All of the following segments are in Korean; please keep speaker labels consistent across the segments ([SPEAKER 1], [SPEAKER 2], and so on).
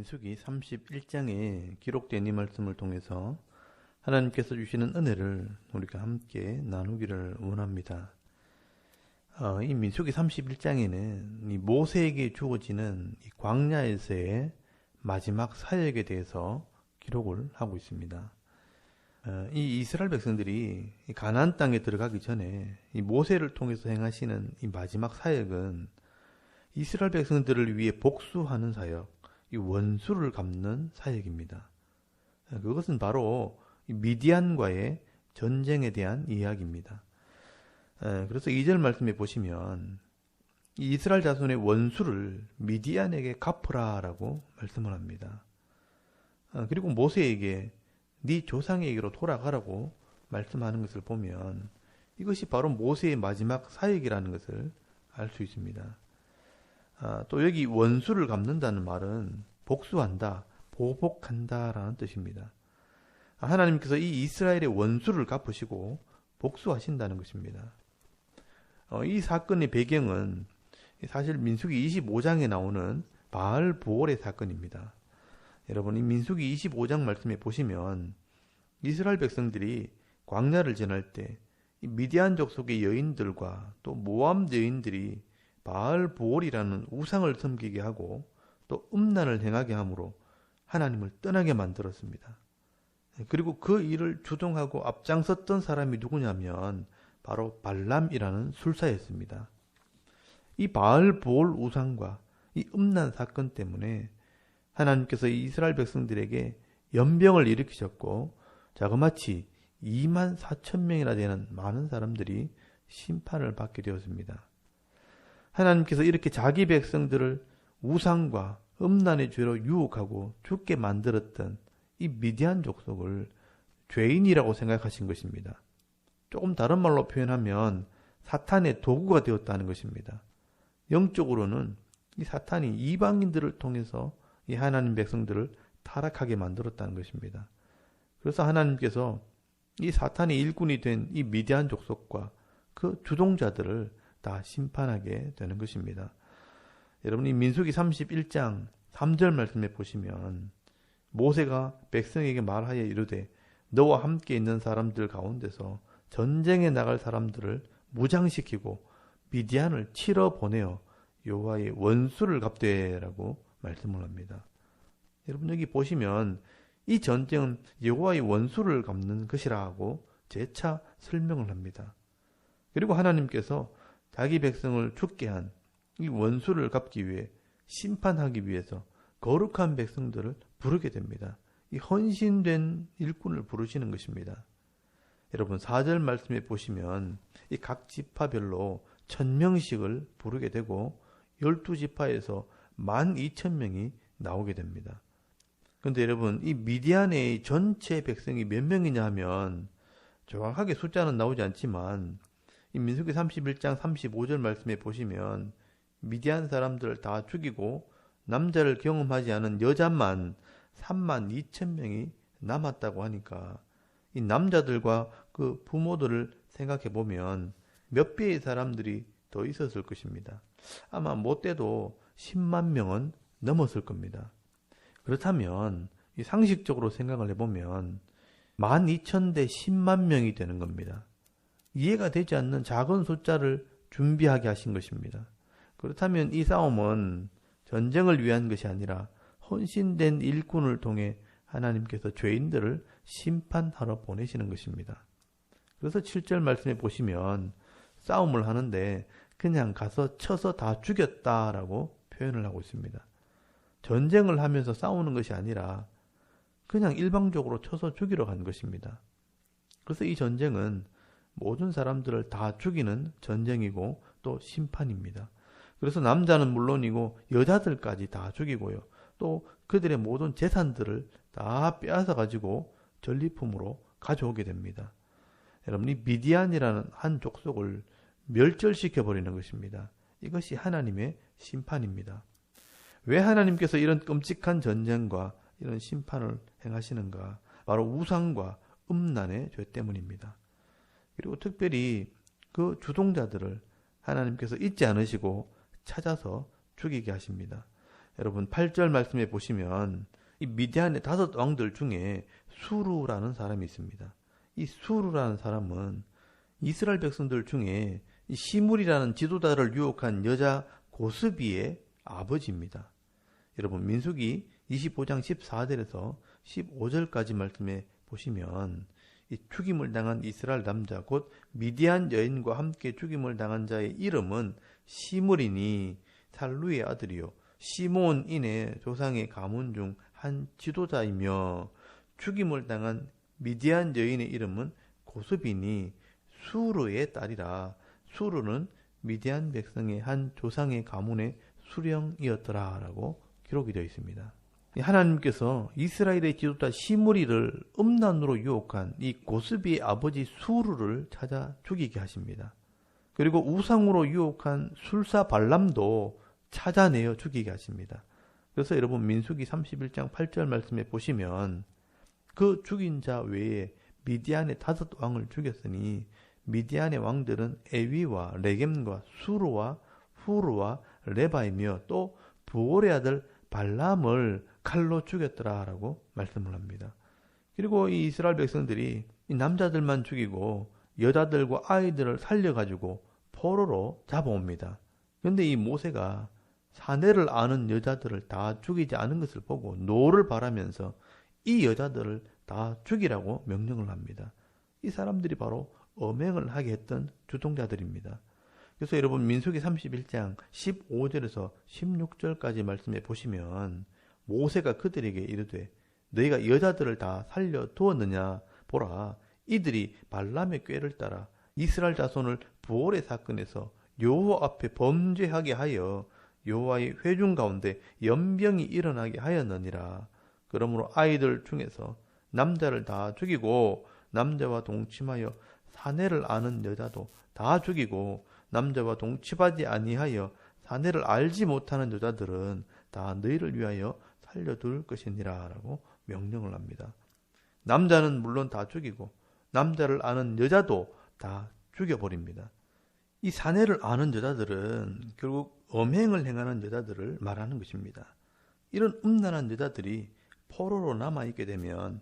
[SPEAKER 1] 민수기 31장에 기록된 이 말씀을 통해서 하나님께서 주시는 은혜를 우리가 함께 나누기를 원합니다. 이 민수기 31장에는 이 모세에게 주어지는 이 광야에서의 마지막 사역에 대해서 기록을 하고 있습니다. 이 이스라엘 백성들이 이 가나안 땅에 들어가기 전에 이 모세를 통해서 행하시는 이 마지막 사역은 이스라엘 백성들을 위해 복수하는 사역, 이 원수를 갚는 사역입니다. 그것은 바로 미디안과의 전쟁에 대한 이야기입니다. 그래서 2절 말씀에 보시면 이 이스라엘 자손의 원수를 미디안에게 갚으라라고 말씀을 합니다. 그리고 모세에게 네 조상에게로 돌아가라고 말씀하는 것을 보면 이것이 바로 모세의 마지막 사역이라는 것을 알 수 있습니다. 또 여기 원수를 갚는다는 말은 복수한다, 보복한다라는 뜻입니다. 하나님께서 이 이스라엘의 원수를 갚으시고 복수하신다는 것입니다. 이 사건의 배경은 사실 민수기 25장에 나오는 바알 부올의 사건입니다. 여러분, 이 민수기 25장 말씀에 보시면 이스라엘 백성들이 광야를 지날 때 미디안 족속의 여인들과 또 모압 여인들이 바알 부올이라는 우상을 섬기게 하고 또 음란을 행하게 함으로 하나님을 떠나게 만들었습니다. 그리고 그 일을 주동하고 앞장섰던 사람이 누구냐면 바로 발람이라는 술사였습니다. 이 바알 부올 우상과 이 음란 사건 때문에 하나님께서 이스라엘 백성들에게 연병을 일으키셨고 자그마치 2만 4천 명이나 되는 많은 사람들이 심판을 받게 되었습니다. 하나님께서 이렇게 자기 백성들을 우상과 음란의 죄로 유혹하고 죽게 만들었던 이 미디안 족속을 죄인이라고 생각하신 것입니다. 조금 다른 말로 표현하면 사탄의 도구가 되었다는 것입니다. 영적으로는 이 사탄이 이방인들을 통해서 이 하나님 백성들을 타락하게 만들었다는 것입니다. 그래서 하나님께서 이 사탄의 일꾼이 된 이 미디안 족속과 그 주동자들을 다 심판하게 되는 것입니다. 여러분이 민수기 31장 3절 말씀에 보시면 모세가 백성에게 말하여 이르되 너와 함께 있는 사람들 가운데서 전쟁에 나갈 사람들을 무장시키고 미디안을 치러 보내어 여호와의 원수를 갚되라고 말씀을 합니다. 여러분 여기 보시면 이 전쟁은 여호와의 원수를 갚는 것이라고 재차 설명을 합니다. 그리고 하나님께서 자기 백성을 죽게 한 이 원수를 갚기 위해 심판하기 위해서 거룩한 백성들을 부르게 됩니다. 이 헌신된 일꾼을 부르시는 것입니다. 여러분 4절 말씀에 보시면 이 각 지파별로 1000명씩을 부르게 되고 12지파에서 12,000명이 나오게 됩니다. 그런데 여러분 이 미디안의 전체 백성이 몇 명이냐 하면 정확하게 숫자는 나오지 않지만 이 민수기 31장 35절 말씀에 보시면 미디안 사람들을 다 죽이고 남자를 경험하지 않은 여자만 32,000명이 남았다고 하니까 이 남자들과 그 부모들을 생각해 보면 몇 배의 사람들이 더 있었을 것입니다. 아마 못돼도 10만 명은 넘었을 겁니다. 그렇다면 이 상식적으로 생각을 해보면 12,000대 10만 명이 되는 겁니다. 이해가 되지 않는 작은 숫자를 준비하게 하신 것입니다. 그렇다면 이 싸움은 전쟁을 위한 것이 아니라 헌신된 일꾼을 통해 하나님께서 죄인들을 심판하러 보내시는 것입니다. 그래서 7절 말씀에 보시면 싸움을 하는데 그냥 가서 쳐서 다 죽였다라고 표현을 하고 있습니다. 전쟁을 하면서 싸우는 것이 아니라 그냥 일방적으로 쳐서 죽이러 간 것입니다. 그래서 이 전쟁은 모든 사람들을 다 죽이는 전쟁이고 또 심판입니다. 그래서 남자는 물론이고 여자들까지 다 죽이고요. 또 그들의 모든 재산들을 다 빼앗아 가지고 전리품으로 가져오게 됩니다. 여러분, 이 미디안이라는 한 족속을 멸절시켜 버리는 것입니다. 이것이 하나님의 심판입니다. 왜 하나님께서 이런 끔찍한 전쟁과 이런 심판을 행하시는가? 바로 우상과 음란의 죄 때문입니다. 그리고 특별히 그 주동자들을 하나님께서 잊지 않으시고 찾아서 죽이게 하십니다. 여러분 8절 말씀에 보시면 이 미디안의 5왕들 중에 수루라는 사람이 있습니다. 이 수루라는 사람은 이스라엘 백성들 중에 이 시물이라는 지도자를 유혹한 여자 고스비의 아버지입니다. 여러분 민수기 25장 14절에서 15절까지 말씀에 보시면 이 죽임을 당한 이스라엘 남자 곧 미디안 여인과 함께 죽임을 당한 자의 이름은 시물이니 살루의 아들이요 시몬인의 조상의 가문 중 한 지도자이며 죽임을 당한 미디안 여인의 이름은 고스비니 수르의 딸이라. 수르는 미디안 백성의 한 조상의 가문의 수령이었더라 라고 기록이 되어 있습니다. 하나님께서 이스라엘의 지도자 시므리를 음란으로 유혹한 이 고스비의 아버지 수르를 찾아 죽이게 하십니다. 그리고 우상으로 유혹한 술사 발람도 찾아내어 죽이게 하십니다. 그래서 여러분 민수기 31장 8절 말씀에 보시면 그 죽인 자 외에 미디안의 5왕을 죽였으니 미디안의 왕들은 에위와 레겜과 수르와 후르와 레바이며 또 부올의 아들 발람을 칼로 죽였더라라고 말씀을 합니다. 그리고 이 이스라엘 백성들이 이 남자들만 죽이고 여자들과 아이들을 살려가지고 포로로 잡아옵니다. 그런데 이 모세가 사내를 아는 여자들을 다 죽이지 않은 것을 보고 노를 바라면서 이 여자들을 다 죽이라고 명령을 합니다. 이 사람들이 바로 엄행을 하게 했던 주동자들입니다. 그래서 여러분 민수기 31장 15절에서 16절까지 말씀해 보시면 모세가 그들에게 이르되 너희가 여자들을 다 살려 두었느냐 보라 이들이 발람의 꾀를 따라 이스라엘 자손을 부올의 사건에서 여호와 앞에 범죄하게 하여 여호와의 회중 가운데 연병이 일어나게 하였느니라. 그러므로 아이들 중에서 남자를 다 죽이고 남자와 동침하여 사내를 아는 여자도 다 죽이고 남자와 동침하지 아니하여 사내를 알지 못하는 여자들은 다 너희를 위하여 살려둘 것이니라 라고 명령을 합니다. 남자는 물론 다 죽이고 남자를 아는 여자도 다 죽여버립니다. 이 사내를 아는 여자들은 결국 엄행을 행하는 여자들을 말하는 것입니다. 이런 음란한 여자들이 포로로 남아있게 되면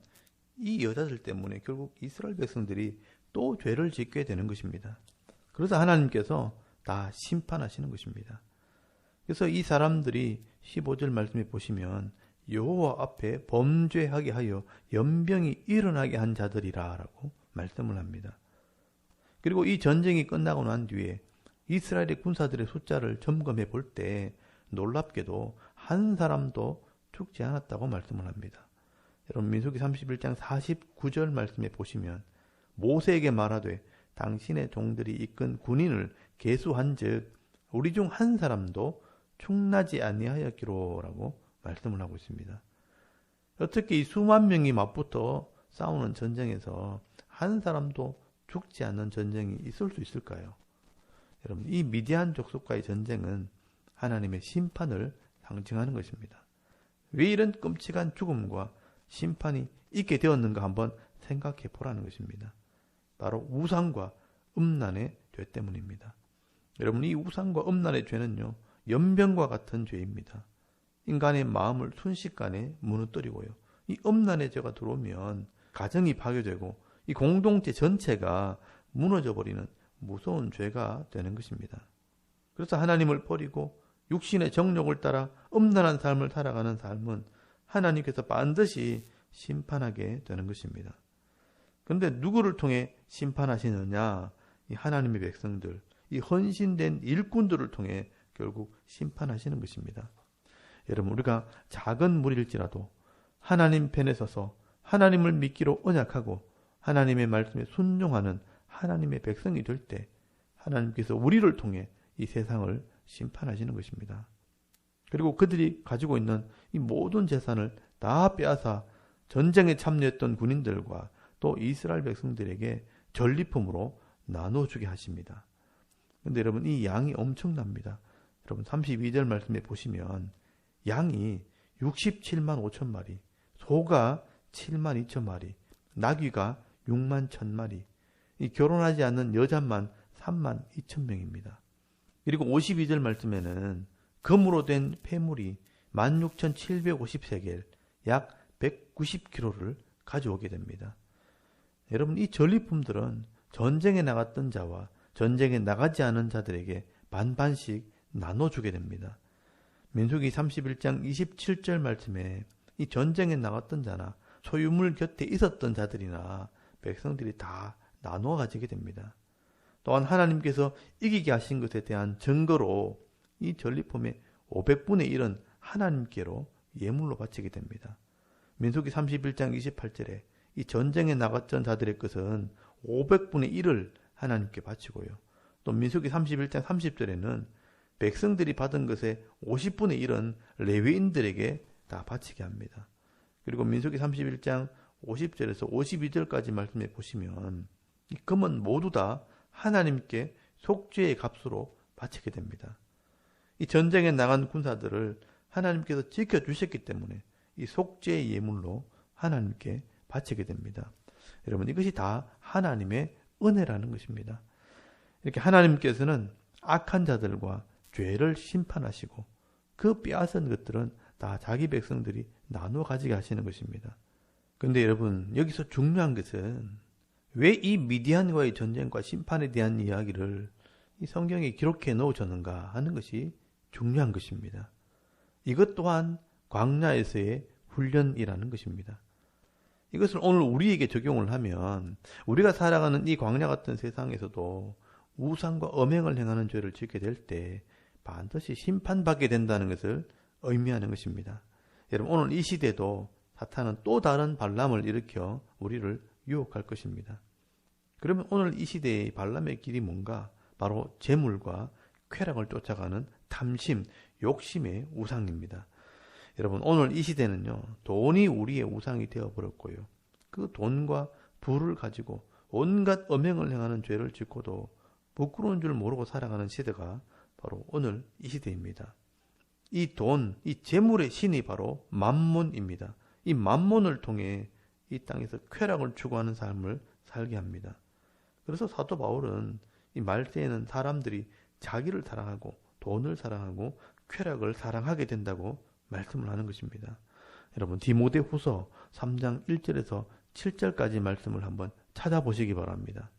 [SPEAKER 1] 이 여자들 때문에 결국 이스라엘 백성들이 또 죄를 짓게 되는 것입니다. 그래서 하나님께서 다 심판하시는 것입니다. 그래서 이 사람들이 15절 말씀에 보시면 여호와 앞에 범죄하게 하여 연병이 일어나게 한 자들이라 라고 말씀을 합니다. 그리고 이 전쟁이 끝나고 난 뒤에 이스라엘의 군사들의 숫자를 점검해 볼 때 놀랍게도 한 사람도 죽지 않았다고 말씀을 합니다. 여러분 민수기 31장 49절 말씀에 보시면 모세에게 말하되 당신의 종들이 이끈 군인을 계수한즉 우리 중 한 사람도 충나지 아니하였기로라고 말씀을 하고 있습니다. 어떻게 이 수만 명이 맞붙어 싸우는 전쟁에서 한 사람도 죽지 않는 전쟁이 있을 수 있을까요? 여러분 이 미디안 족속과의 전쟁은 하나님의 심판을 상징하는 것입니다. 왜 이런 끔찍한 죽음과 심판이 있게 되었는가 한번 생각해 보라는 것입니다. 바로 우상과 음란의 죄 때문입니다. 여러분 이 우상과 음란의 죄는요 연병과 같은 죄입니다. 인간의 마음을 순식간에 무너뜨리고요. 이 음란의 죄가 들어오면 가정이 파괴되고 이 공동체 전체가 무너져 버리는 무서운 죄가 되는 것입니다. 그래서 하나님을 버리고 육신의 정욕을 따라 음란한 삶을 살아가는 삶은 하나님께서 반드시 심판하게 되는 것입니다. 그런데 누구를 통해 심판하시느냐? 이 하나님의 백성들, 이 헌신된 일꾼들을 통해 결국 심판하시는 것입니다. 여러분 우리가 작은 무리일지라도 하나님 편에 서서 하나님을 믿기로 언약하고 하나님의 말씀에 순종하는 하나님의 백성이 될 때 하나님께서 우리를 통해 이 세상을 심판하시는 것입니다. 그리고 그들이 가지고 있는 이 모든 재산을 다 빼앗아 전쟁에 참여했던 군인들과 또 이스라엘 백성들에게 전리품으로 나눠주게 하십니다. 그런데 여러분 이 양이 엄청납니다. 여러분 32절 말씀에 보시면 양이 67만 5천 마리, 소가 7만 2천 마리, 나귀가 6만 1천 마리, 이 결혼하지 않는 여자만 3만 2천 명입니다. 그리고 52절 말씀에는 금으로 된 폐물이 16,750세겔, 약 190kg를 가져오게 됩니다. 여러분, 이 전리품들은 전쟁에 나갔던 자와 전쟁에 나가지 않은 자들에게 반반씩 나눠주게 됩니다. 민수기 31장 27절 말씀에 이 전쟁에 나갔던 자나 소유물 곁에 있었던 자들이나 백성들이 다 나누어 가지게 됩니다. 또한 하나님께서 이기게 하신 것에 대한 증거로 이 전리품의 500분의 1은 하나님께로 예물로 바치게 됩니다. 민수기 31장 28절에 이 전쟁에 나갔던 자들의 것은 500분의 1을 하나님께 바치고요. 또 민수기 31장 30절에는 백성들이 받은 것의 50분의 1은 레위인들에게 다 바치게 합니다. 그리고 민수기 31장 50절에서 52절까지 말씀해 보시면 이 금은 모두 다 하나님께 속죄의 값으로 바치게 됩니다. 이 전쟁에 나간 군사들을 하나님께서 지켜주셨기 때문에 이 속죄의 예물로 하나님께 바치게 됩니다. 여러분, 이것이 다 하나님의 은혜라는 것입니다. 이렇게 하나님께서는 악한 자들과 죄를 심판하시고 그 빼앗은 것들은 다 자기 백성들이 나누어 가지게 하시는 것입니다. 그런데 여러분, 여기서 중요한 것은 왜 이 미디안과의 전쟁과 심판에 대한 이야기를 이 성경에 기록해 놓으셨는가 하는 것이 중요한 것입니다. 이것 또한 광야에서의 훈련이라는 것입니다. 이것을 오늘 우리에게 적용을 하면 우리가 살아가는 이 광야 같은 세상에서도 우상과 음행을 행하는 죄를 짓게 될 때 반드시 심판받게 된다는 것을 의미하는 것입니다. 여러분, 오늘 이 시대도 사탄은 또 다른 발람을 일으켜 우리를 유혹할 것입니다. 그러면 오늘 이 시대의 발람의 길이 뭔가? 바로 재물과 쾌락을 쫓아가는 탐심, 욕심의 우상입니다. 여러분, 오늘 이 시대는요, 돈이 우리의 우상이 되어버렸고요. 그 돈과 부를 가지고 온갖 음행을 행하는 죄를 짓고도 부끄러운 줄 모르고 살아가는 시대가 바로 오늘 이 시대입니다. 이 돈, 이 재물의 신이 바로 만몬입니다. 이 만몬을 통해 이 땅에서 쾌락을 추구하는 삶을 살게 합니다. 그래서 사도 바울은 이 말세에는 사람들이 자기를 사랑하고 돈을 사랑하고 쾌락을 사랑하게 된다고 말씀을 하는 것입니다. 여러분, 디모데후서 3장 1절에서 7절까지 말씀을 한번 찾아보시기 바랍니다.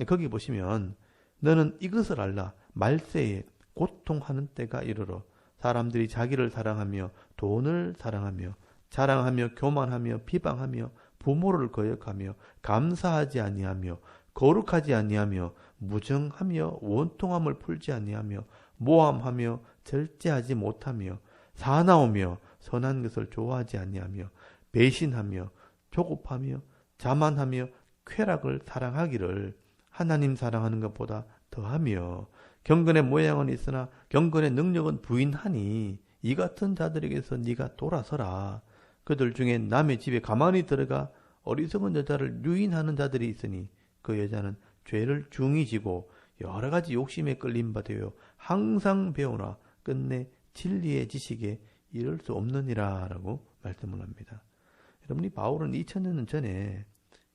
[SPEAKER 1] 거기 보시면 너는 이것을 알라. 말세에 고통하는 때가 이르러 사람들이 자기를 사랑하며 돈을 사랑하며 자랑하며 교만하며 비방하며 부모를 거역하며 감사하지 아니하며 거룩하지 아니하며 무정하며 원통함을 풀지 아니하며 모함하며 절제하지 못하며 사나우며 선한 것을 좋아하지 아니하며 배신하며 조급하며 자만하며 쾌락을 사랑하기를 하나님 사랑하는 것보다 더하며 경건의 모양은 있으나 경건의 능력은 부인하니 이 같은 자들에게서 네가 돌아서라. 그들 중에 남의 집에 가만히 들어가 어리석은 여자를 유인하는 자들이 있으니 그 여자는 죄를 중히 지고 여러 가지 욕심에 끌림 받아요. 항상 배우나 끝내 진리의 지식에 이를 수 없느니라 라고 말씀을 합니다. 여러분이 바울은 2000년 전에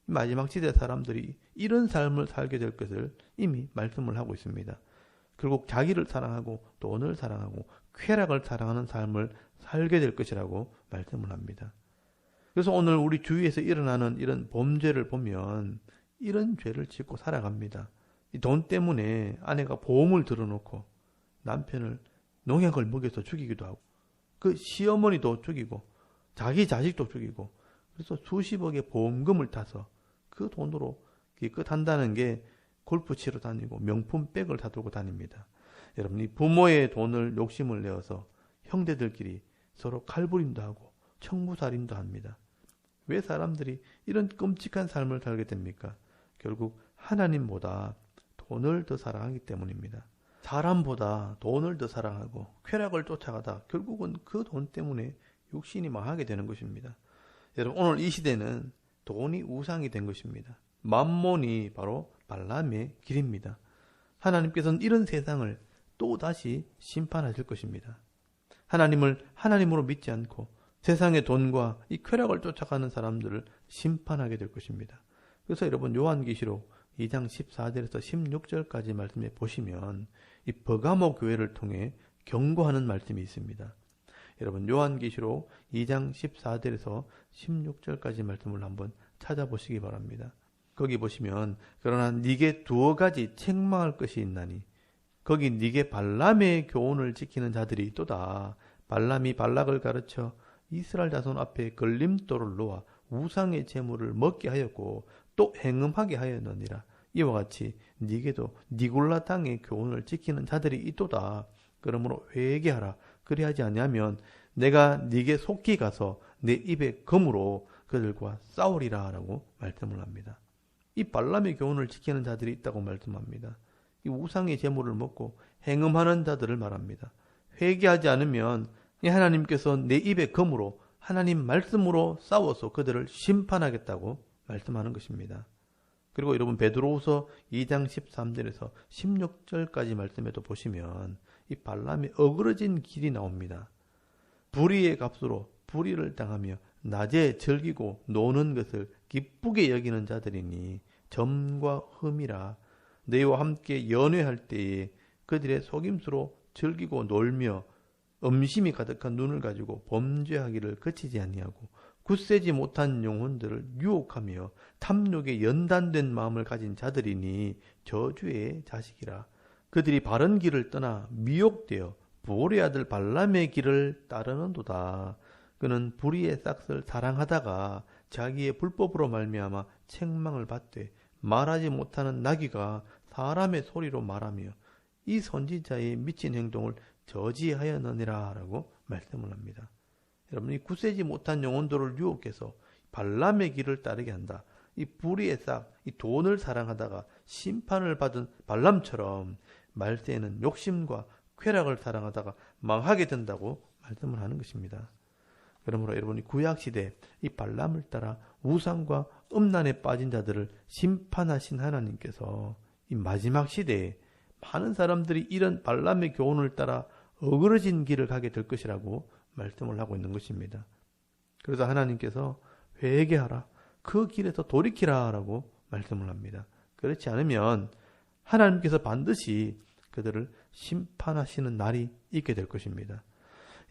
[SPEAKER 1] 마지막 시대 사람들이 이런 삶을 살게 될 것을 이미 말씀을 하고 있습니다. 결국 자기를 사랑하고 돈을 사랑하고 쾌락을 사랑하는 삶을 살게 될 것이라고 말씀을 합니다. 그래서 오늘 우리 주위에서 일어나는 이런 범죄를 보면 이런 죄를 짓고 살아갑니다. 이 돈 때문에 아내가 보험을 들어놓고 남편을 농약을 먹여서 죽이기도 하고 그 시어머니도 죽이고 자기 자식도 죽이고 그래서 수십억의 보험금을 타서 그 돈으로 기껏 한다는 게 골프 치러 다니고 명품 백을 사들고 다닙니다. 여러분이 부모의 돈을 욕심을 내어서 형제들끼리 서로 칼부림도 하고 청부살인도 합니다. 왜 사람들이 이런 끔찍한 삶을 살게 됩니까? 결국 하나님보다 돈을 더 사랑하기 때문입니다. 사람보다 돈을 더 사랑하고 쾌락을 쫓아가다 결국은 그 돈 때문에 육신이 망하게 되는 것입니다. 여러분, 오늘 이 시대는 돈이 우상이 된 것입니다. 만몬이 바로 발람의 길입니다. 하나님께서는 이런 세상을 또다시 심판하실 것입니다. 하나님을 하나님으로 믿지 않고 세상의 돈과 이 쾌락을 쫓아가는 사람들을 심판하게 될 것입니다. 그래서 여러분, 요한계시록 2장 14절에서 16절까지 말씀해 보시면 이 버가모 교회를 통해 경고하는 말씀이 있습니다. 여러분 요한계시록 2장 14절에서 16절까지 말씀을 한번 찾아보시기 바랍니다. 거기 보시면 그러나 네게 두어 가지 책망할 것이 있나니 거기 네게 발람의 교훈을 지키는 자들이 있도다. 발람이 발락을 가르쳐 이스라엘 자손 앞에 걸림돌을 놓아 우상의 제물을 먹게 하였고 또 행음하게 하였느니라. 이와 같이 네게도 니골라 땅의 교훈을 지키는 자들이 있도다. 그러므로 회개하라. 그리하지 아니하면 내가 네게 속히 가서 내 입에 검으로 그들과 싸우리라 라고 말씀을 합니다. 이 발람의 교훈을 지키는 자들이 있다고 말씀합니다. 이 우상의 제물을 먹고 행음하는 자들을 말합니다. 회개하지 않으면 하나님께서 내 입에 검으로 하나님 말씀으로 싸워서 그들을 심판하겠다고 말씀하는 것입니다. 그리고 여러분 베드로후서 2장 13절에서 16절까지 말씀에도 보시면 이 발람의 어그러진 길이 나옵니다. 불의의 값으로 불의를 당하며 낮에 즐기고 노는 것을 기쁘게 여기는 자들이니 점과 흠이라. 너희와 함께 연회할 때에 그들의 속임수로 즐기고 놀며 음심이 가득한 눈을 가지고 범죄하기를 그치지 아니하고 굳세지 못한 영혼들을 유혹하며 탐욕에 연단된 마음을 가진 자들이니 저주의 자식이라. 그들이 바른 길을 떠나 미혹되어 보올의 아들 발람의 길을 따르는도다. 그는 불의의 싹을 사랑하다가 자기의 불법으로 말미암아 책망을 받되 말하지 못하는 나귀가 사람의 소리로 말하며 이 선지자의 미친 행동을 저지하였느니라 라고 말씀을 합니다. 여러분, 이 굳세지 못한 영혼들을 유혹해서 발람의 길을 따르게 한다. 이 불의의 싹, 이 돈을 사랑하다가 심판을 받은 발람처럼 말세에는 욕심과 쾌락을 사랑하다가 망하게 된다고 말씀을 하는 것입니다. 그러므로 여러분이 구약시대 이 발람을 따라 우상과 음란에 빠진 자들을 심판하신 하나님께서 이 마지막 시대에 많은 사람들이 이런 발람의 교훈을 따라 어그러진 길을 가게 될 것이라고 말씀을 하고 있는 것입니다. 그래서 하나님께서 회개하라, 그 길에서 돌이키라 라고 말씀을 합니다. 그렇지 않으면 하나님께서 반드시 그들을 심판하시는 날이 있게 될 것입니다.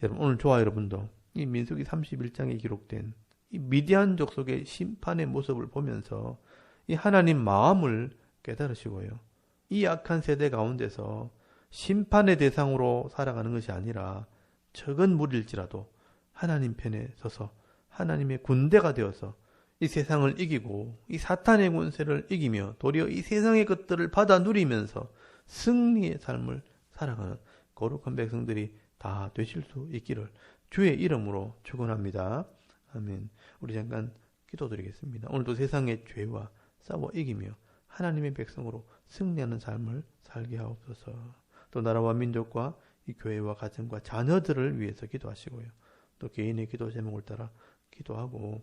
[SPEAKER 1] 여러분, 오늘 저와 여러분도 이 민수기 31장에 기록된 이 미디안 족속의 심판의 모습을 보면서 이 하나님 마음을 깨달으시고요. 이 악한 세대 가운데서 심판의 대상으로 살아가는 것이 아니라 적은 무리일지라도 하나님 편에 서서 하나님의 군대가 되어서 이 세상을 이기고 이 사탄의 권세를 이기며 도리어 이 세상의 것들을 받아 누리면서 승리의 삶을 살아가는 거룩한 백성들이 다 되실 수 있기를 주의 이름으로 축원합니다. 아멘. 우리 잠깐 기도드리겠습니다. 오늘도 세상의 죄와 싸워 이기며 하나님의 백성으로 승리하는 삶을 살게 하옵소서. 또 나라와 민족과 이 교회와 가정과 자녀들을 위해서 기도하시고요. 또 개인의 기도 제목을 따라 기도하고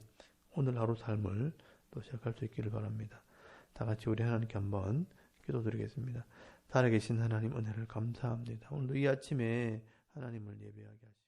[SPEAKER 1] 오늘 하루 삶을 또 시작할 수 있기를 바랍니다. 다 같이 우리 하나님께 한번 기도드리겠습니다. 살아계신 하나님 은혜를 감사합니다. 오늘도 이 아침에 하나님을 예배하게 하시옵소서.